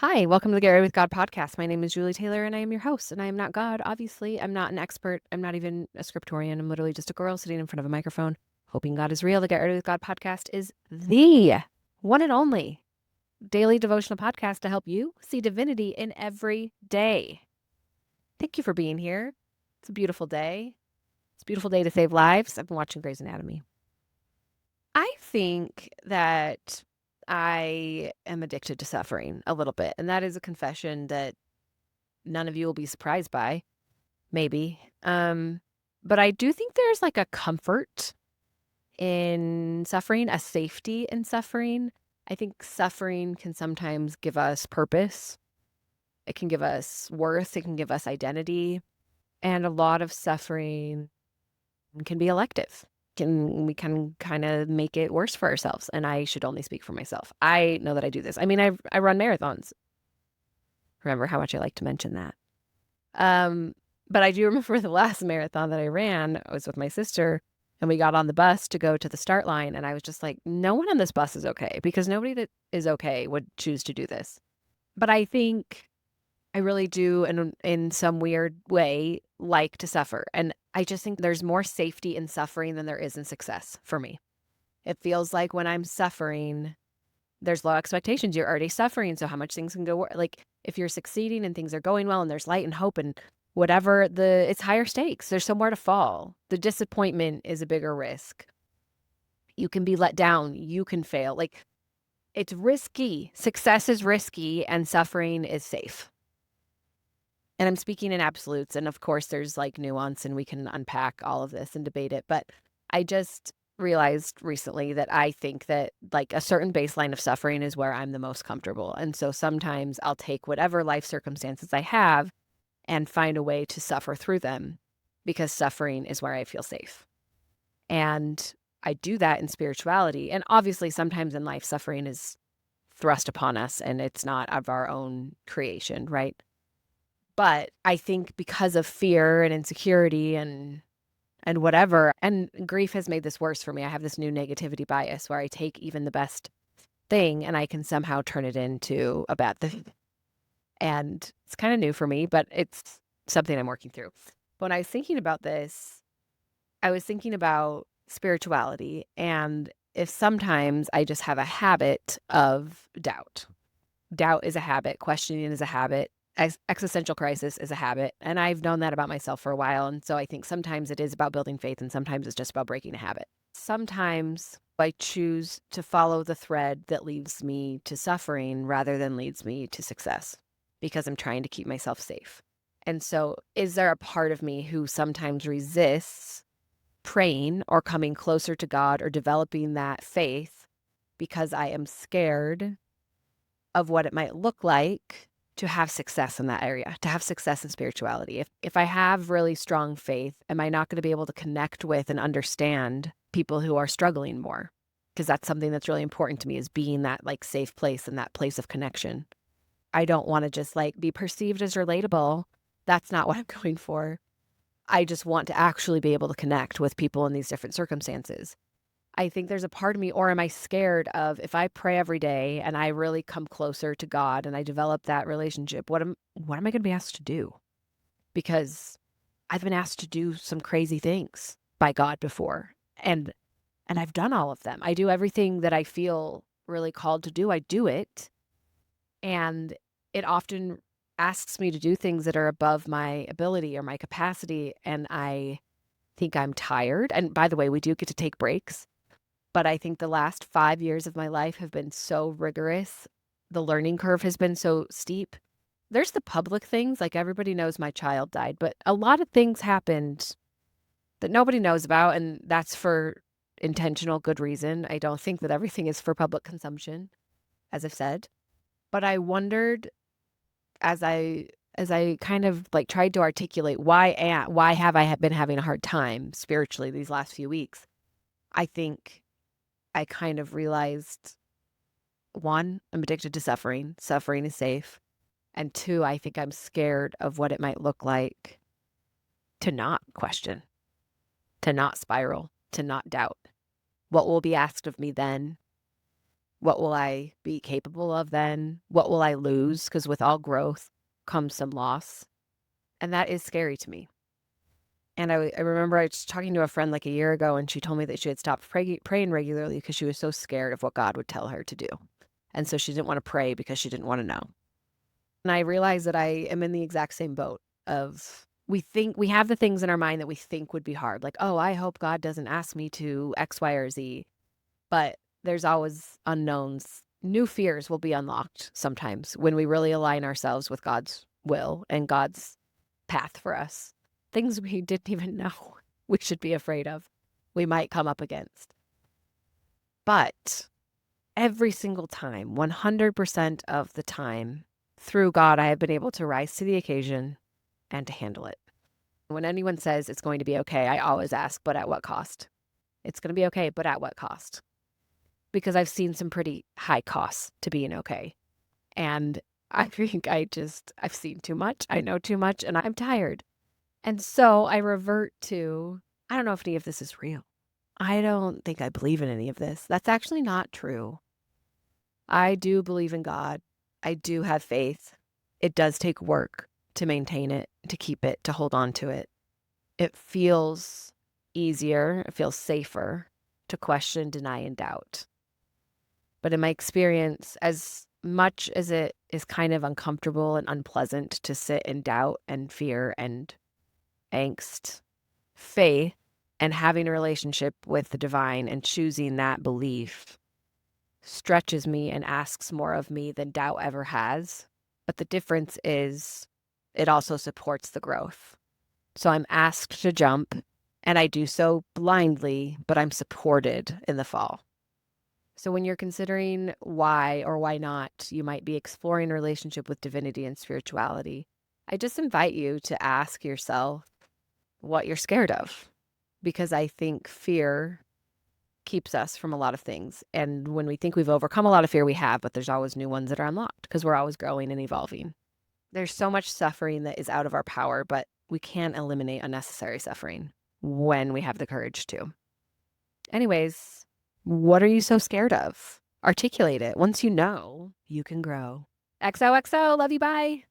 Hi, welcome to the Get Ready with God podcast. My name is Julie Taylor and I am your host. And I am not God, obviously. I'm not an expert. I'm not even a scriptorian. I'm literally just a girl sitting in front of a microphone, hoping God is real. The Get Ready with God podcast is the one and only daily devotional podcast to help you see divinity in every day. Thank you for being here. It's a beautiful day. It's a beautiful day to save lives. I've been watching Grey's Anatomy. I think that I am addicted to suffering a little bit. And that is a confession that none of you will be surprised by, maybe. But I do think there's like a comfort in suffering, a safety in suffering. I think suffering can sometimes give us purpose. It can give us worth. It can give us identity. And a lot of suffering can be elective. We can kind of make it worse for ourselves. And I should only speak for myself. I know that I do this. I mean, I run marathons. Remember how much I like to mention that. But I do remember the last marathon that I ran, I was with my sister and we got on the bus to go to the start line. And I was just like, no one on this bus is okay because nobody that is okay would choose to do this. But I think I really do, in some weird way, like to suffer. And I just think there's more safety in suffering than there is in success for me. It feels like when I'm suffering, there's low expectations. You're already suffering. So how much things can go, like if you're succeeding and things are going well and there's light and hope and whatever, it's higher stakes. There's somewhere to fall. The disappointment is a bigger risk. You can be let down. You can fail. Like it's risky. Success is risky and suffering is safe. And I'm speaking in absolutes. And of course, there's like nuance and we can unpack all of this and debate it. But I just realized recently that I think that like a certain baseline of suffering is where I'm the most comfortable. And so sometimes I'll take whatever life circumstances I have and find a way to suffer through them because suffering is where I feel safe. And I do that in spirituality. And obviously, sometimes in life, suffering is thrust upon us and it's not of our own creation, right? But I think because of fear and insecurity and whatever, and grief has made this worse for me. I have this new negativity bias where I take even the best thing and I can somehow turn it into a bad thing. And it's kind of new for me, but it's something I'm working through. When I was thinking about this, I was thinking about spirituality and if sometimes I just have a habit of doubt. Doubt is a habit, questioning is a habit, existential crisis is a habit. And I've known that about myself for a while. And so I think sometimes it is about building faith and sometimes it's just about breaking a habit. Sometimes I choose to follow the thread that leads me to suffering rather than leads me to success because I'm trying to keep myself safe. And so is there a part of me who sometimes resists praying or coming closer to God or developing that faith because I am scared of what it might look like to have success in that area, to have success in spirituality? If I have really strong faith, am I not going to be able to connect with and understand people who are struggling more? Because that's something that's really important to me, is being that like safe place and that place of connection. I don't want to just like be perceived as relatable. That's not what I'm going for. I just want to actually be able to connect with people in these different circumstances. I think there's a part of me, or am I scared of if I pray every day and I really come closer to God and I develop that relationship, what am I going to be asked to do? Because I've been asked to do some crazy things by God before, and I've done all of them. I do everything that I feel really called to do. I do it, and it often asks me to do things that are above my ability or my capacity, and I think I'm tired. And by the way, we do get to take breaks. But I think the last 5 years of my life have been so rigorous. The learning curve has been so steep. There's the public things, like everybody knows my child died, but a lot of things happened that nobody knows about, and that's for intentional good reason. I don't think that everything is for public consumption, as I've said. But I wondered as I kind of like tried to articulate why have I been having a hard time spiritually these last few weeks. I think I kind of realized, one, I'm addicted to suffering. Suffering is safe. And two, I think I'm scared of what it might look like to not question, to not spiral, to not doubt. What will be asked of me then? What will I be capable of then? What will I lose? Because with all growth comes some loss. And that is scary to me. And I remember I was talking to a friend like a year ago, and she told me that she had stopped praying regularly because she was so scared of what God would tell her to do. And so she didn't want to pray because she didn't want to know. And I realized that I am in the exact same boat of we have the things in our mind that we think would be hard. Like, oh, I hope God doesn't ask me to X, Y, or Z. But there's always unknowns. New fears will be unlocked sometimes when we really align ourselves with God's will and God's path for us. Things we didn't even know we should be afraid of, we might come up against. But every single time, 100% of the time, through God, I have been able to rise to the occasion and to handle it. When anyone says it's going to be okay, I always ask, but at what cost? It's going to be okay, but at what cost? Because I've seen some pretty high costs to being okay. And I think I've seen too much. I know too much and I'm tired. And so I revert to, I don't know if any of this is real. I don't think I believe in any of this. That's actually not true. I do believe in God. I do have faith. It does take work to maintain it, to keep it, to hold on to it. It feels easier. It feels safer to question, deny, and doubt. But in my experience, as much as it is kind of uncomfortable and unpleasant to sit in doubt and fear and angst, faith and having a relationship with the divine and choosing that belief stretches me and asks more of me than doubt ever has. But the difference is it also supports the growth. So I'm asked to jump and I do so blindly, but I'm supported in the fall. So when you're considering why or why not you might be exploring a relationship with divinity and spirituality, I just invite you to ask yourself what you're scared of, because I think fear keeps us from a lot of things. And when we think we've overcome a lot of fear, we have, but there's always new ones that are unlocked because we're always growing and evolving. There's so much suffering that is out of our power, but we can't eliminate unnecessary suffering when we have the courage to. Anyways, what are you so scared of? Articulate it. Once you know, you can grow. XOXO, love you, bye.